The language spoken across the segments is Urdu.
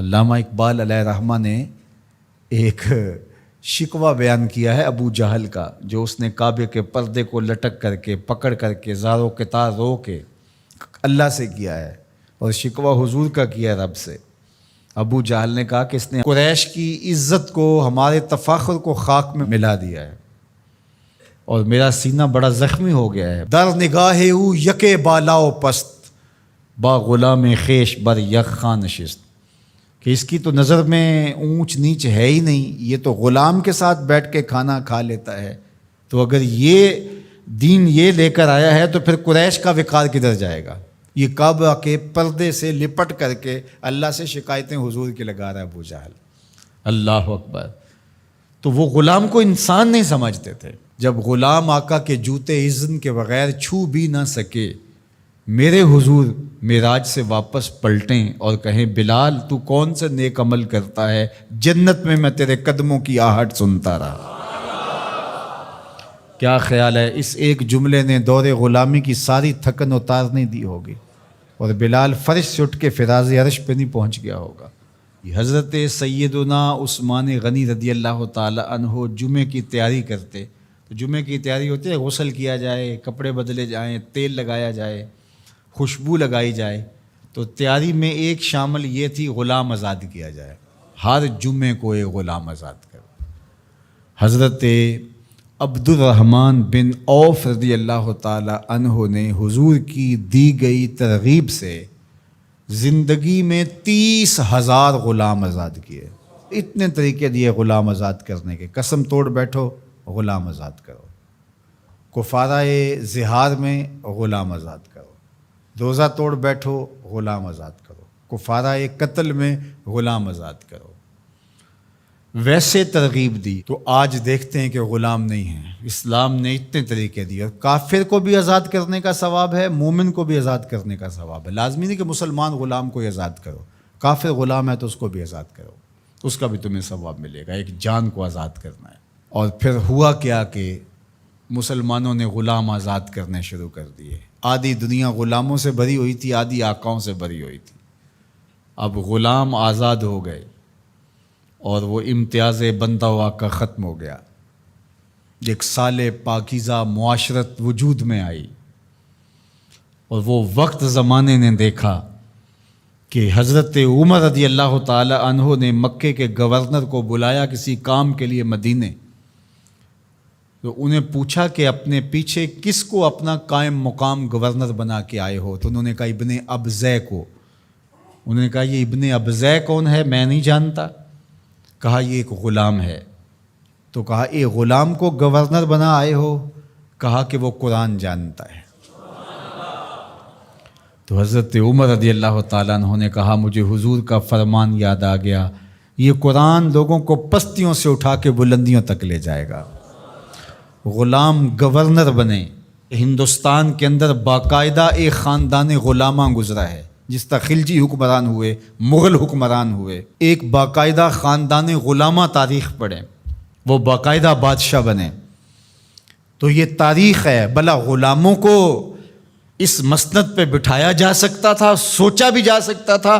علامہ اقبال علیہ رحمہ نے ایک شکوہ بیان کیا ہے ابو جہل کا، جو اس نے کعبے کے پردے کو لٹک کر کے پکڑ کر کے زارو کتار رو کے اللہ سے کیا ہے، اور شکوہ حضور کا کیا رب سے۔ ابو جہل نے کہا کہ اس نے قریش کی عزت کو، ہمارے تفاخر کو خاک میں ملا دیا ہے، اور میرا سینہ بڑا زخمی ہو گیا ہے۔ در نگاہ او یکے بالاؤ پست، با غلام خیش بر یک خان نشست، کہ اس کی تو نظر میں اونچ نیچ ہے ہی نہیں، یہ تو غلام کے ساتھ بیٹھ کے کھانا کھا لیتا ہے، تو اگر یہ دین یہ لے کر آیا ہے تو پھر قریش کا وقار کدھر جائے گا؟ یہ کعبہ کے پردے سے لپٹ کر کے اللہ سے شکایتیں حضور کی لگا رہا ہے ابو جہل۔ اللہ اکبر۔ تو وہ غلام کو انسان نہیں سمجھتے تھے۔ جب غلام آقا کے جوتے اذن کے بغیر چھو بھی نہ سکے، میرے حضور معراج سے واپس پلٹیں اور کہیں بلال تو کون سے نیک عمل کرتا ہے، جنت میں تیرے قدموں کی آہٹ سنتا رہا۔ کیا خیال ہے اس ایک جملے نے دور غلامی کی ساری تھکن اتار نہیں دی ہوگی، اور بلال فرش سے اٹھ کے فراز عرش پہ نہیں پہنچ گیا ہوگا۔ یہ حضرت سیدنا عثمان غنی رضی اللہ تعالی عنہ جمعے کی تیاری کرتے، تو جمعے کی تیاری ہوتی ہے غسل کیا جائے، کپڑے بدلے جائیں، تیل لگایا جائے، خوشبو لگائی جائے، تو تیاری میں ایک شامل یہ تھی غلام آزاد کیا جائے، ہر جمعے کو ایک غلام آزاد کرو۔ حضرت عبد الرحمن بن عوف رضی اللہ تعالی عنہ نے حضور کی دی گئی ترغیب سے زندگی میں 30,000 غلام آزاد کیے۔ اتنے طریقے دیے غلام آزاد کرنے کے، قسم توڑ بیٹھو غلام آزاد کرو، کفارہ زہار میں غلام آزاد کرو، روزہ توڑ بیٹھو غلام آزاد کرو، کفارہ قتل میں غلام آزاد کرو۔ ویسے ترغیب دی تو آج دیکھتے ہیں کہ غلام نہیں ہیں۔ اسلام نے اتنے طریقے دیے، اور کافر کو بھی آزاد کرنے کا ثواب ہے، مومن کو بھی آزاد کرنے کا ثواب ہے۔ لازمی نہیں کہ مسلمان غلام کو آزاد کرو، کافر غلام ہے تو اس کو بھی آزاد کرو، اس کا بھی تمہیں ثواب ملے گا، ایک جان کو آزاد کرنا ہے۔ اور پھر ہوا کیا کہ مسلمانوں نے غلام آزاد کرنے شروع کر دیے۔ آدھی دنیا غلاموں سے بری ہوئی تھی، آدھی آقاؤں سے بری ہوئی تھی۔ اب غلام آزاد ہو گئے اور وہ امتیاز بندہ و آقا ختم ہو گیا، ایک صالح پاکیزہ معاشرت وجود میں آئی، اور وہ وقت زمانے نے دیکھا کہ حضرت عمر رضی اللہ تعالی عنہ نے مکے کے گورنر کو بلایا کسی کام کے لیے مدینے، تو انہیں پوچھا کہ اپنے پیچھے کس کو اپنا قائم مقام گورنر بنا کے آئے ہو؟ تو انہوں نے کہا ابن ابزے کو۔ انہوں نے کہا یہ ابن ابزے کون ہے؟ میں نہیں جانتا۔ کہا یہ ایک غلام ہے۔ تو کہا اے غلام کو گورنر بنا آئے ہو؟ کہا کہ وہ قرآن جانتا ہے۔ تو حضرت عمر رضی اللہ تعالیٰ عنہ نے کہا مجھے حضور کا فرمان یاد آ گیا، یہ قرآن لوگوں کو پستیوں سے اٹھا کے بلندیوں تک لے جائے گا۔ غلام گورنر بنے۔ ہندوستان کے اندر باقاعدہ ایک خاندان غلامہ گزرا ہے، جس طرح خلجی حکمران ہوئے، مغل حکمران ہوئے، ایک باقاعدہ خاندان غلامہ تاریخ پڑھیں، وہ باقاعدہ بادشاہ بنے۔ تو یہ تاریخ ہے۔ بھلا غلاموں کو اس مسند پہ بٹھایا جا سکتا تھا، سوچا بھی جا سکتا تھا،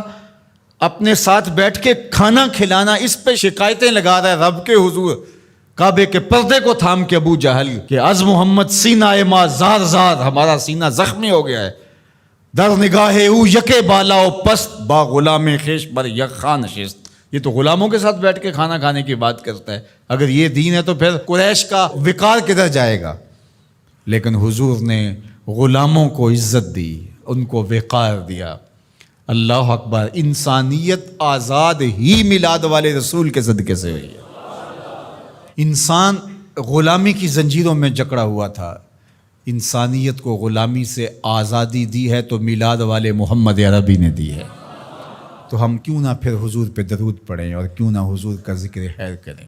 اپنے ساتھ بیٹھ کے کھانا کھلانا، اس پہ شکایتیں لگا رہا ہے رب کے حضور، کعبے کے پردے کو تھام کے ابو جہل کہ از محمد سینہ ما زار زار، ہمارا سینہ زخمی ہو گیا ہے۔ در نگاہ او یکے بالاؤ پست، با غلام خیش بر یک خان نشست۔ یہ تو غلاموں کے ساتھ بیٹھ کے کھانا کھانے کی بات کرتا ہے۔ اگر یہ دین ہے تو پھر قریش کا وقار کدھر جائے گا؟ لیکن حضور نے غلاموں کو عزت دی، ان کو وقار دیا۔ اللہ اکبر۔ انسانیت آزاد ہی میلاد والے رسول کے صدقے سے ہوئی ہے۔ انسان غلامی کی زنجیروں میں جکڑا ہوا تھا، انسانیت کو غلامی سے آزادی دی ہے تو میلاد والے محمد عربی نے دی ہے۔ تو ہم کیوں نہ پھر حضور پہ درود پڑھیں، اور کیوں نہ حضور کا ذکر خیر کریں۔